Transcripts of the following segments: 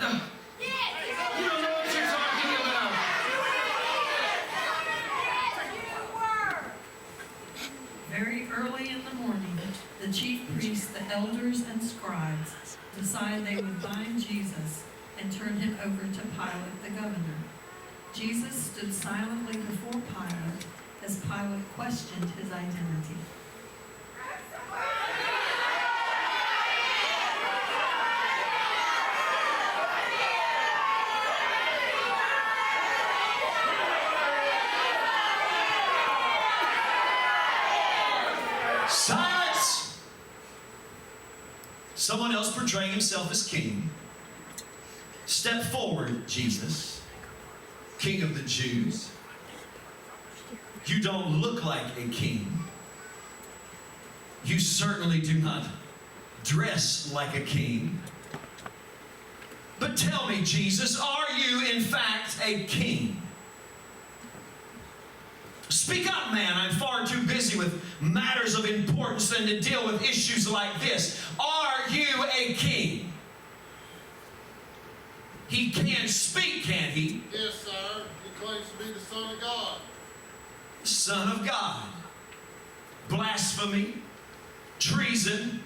You don't know what you're talking about. Very early in the morning, the chief priests, the elders, and scribes decided they would bind Jesus and turn him over to Pilate the governor. Jesus stood silently before Pilate as Pilate questioned his identity. Silence! Someone else portraying himself as king. Step forward, Jesus, King of the Jews. You don't look like a king. You certainly do not dress like a king. But tell me, Jesus, are you in fact a king? Speak up, man. I'm far too busy with matters of importance than to deal with issues like this. Are you a king? He can't speak, can't he? Yes, sir. He claims to be the Son of God. Son of God. Blasphemy. Treason.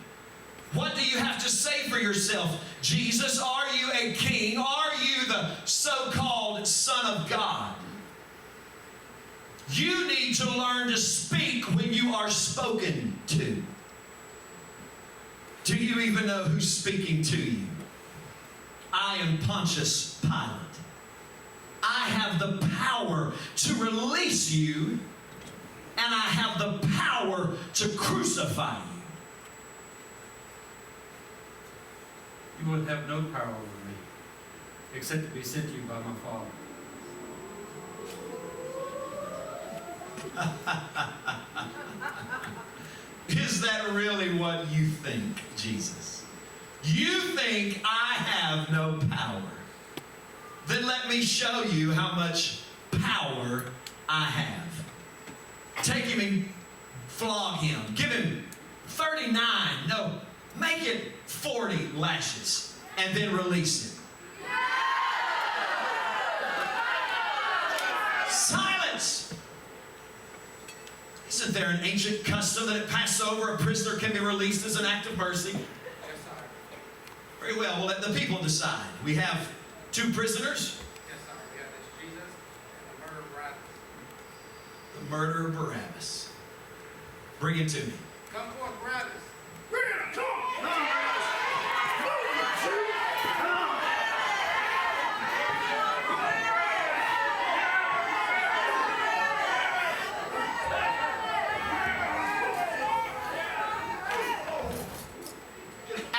What do you have to say for yourself? Jesus, are you a king? Are you the so-called Son of God? You need to learn to speak when you are spoken to. Do you even know who's speaking to you? I am Pontius Pilate. I have the power to release you, and I have the power to crucify you. You would have no power over me, except to be sent to you by my Father. Is that really what you think, Jesus? You think I have no power? Then let me show you how much power I have. Take him and flog him. Give him 39, no, make it 40 lashes, and then release him. Silence! Isn't there an ancient custom that at Passover a prisoner can be released as an act of mercy? Yes, sir. Very well, we'll let the people decide. We have 2 prisoners. Yes, sir. We have this Jesus and the murderer Barabbas. The murderer Barabbas. Bring it to me. Come forth, Barabbas.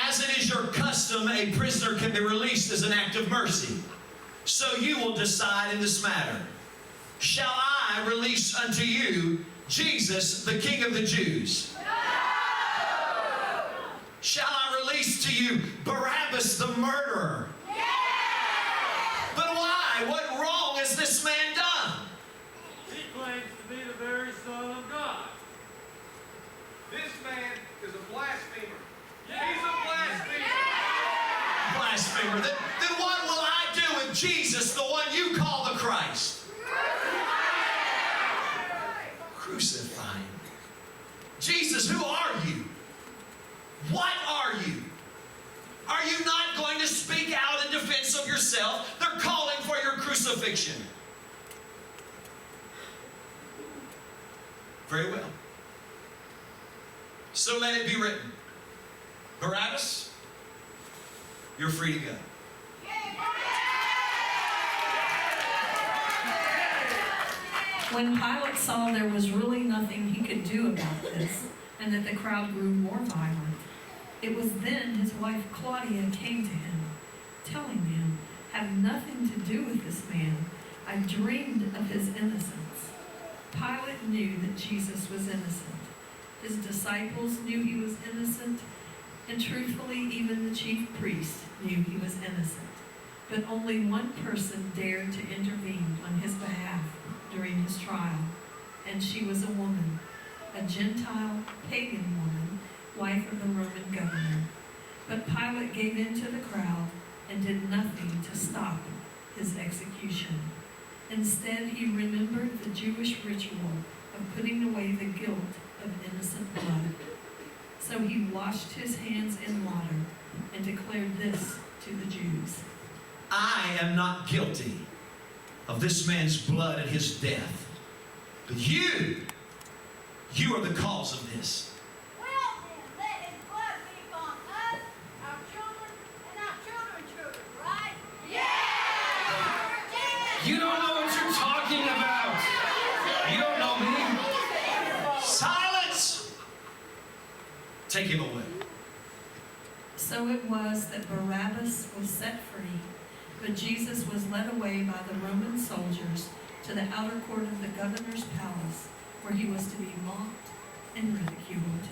As it is your custom, a prisoner can be released as an act of mercy. So you will decide in this matter. Shall I release unto you Jesus, the King of the Jews? No! Shall I release to you Barabbas, the murderer? Yes! But why? What wrong has this man done? He claims to be the very Son of God. This man is a blasphemer. He's a blasphemer. Blasphemer. Then what will I do with Jesus, the one you call the Christ? Crucify him. Jesus, who are you? What are you? Are you not going to speak out in defense of yourself? They're calling for your crucifixion. Very well. So let it be written. Barabbas, you're free to go. When Pilate saw there was really nothing he could do about this, and that the crowd grew more violent, it was then his wife Claudia came to him, telling him, "Have nothing to do with this man. I dreamed of his innocence." Pilate knew that Jesus was innocent. His disciples knew he was innocent, and truthfully, even the chief priest knew he was innocent. But only one person dared to intervene on his behalf during his trial, and she was a woman, a Gentile, pagan woman, wife of the Roman governor. But Pilate gave in to the crowd and did nothing to stop his execution. Instead, he remembered the Jewish ritual of putting away the guilt of innocent blood. So he washed his hands in water and declared this to the Jews: I am not guilty of this man's blood and his death. But you are the cause of this. Well then, let his blood be upon us, our children, and our children's children, right? Yeah! You don't know what you're talking about. You don't know me. Silence! Take him away. So it was that Barabbas was set free, but Jesus was led away by the Roman soldiers to the outer court of the governor's palace, where he was to be mocked and ridiculed.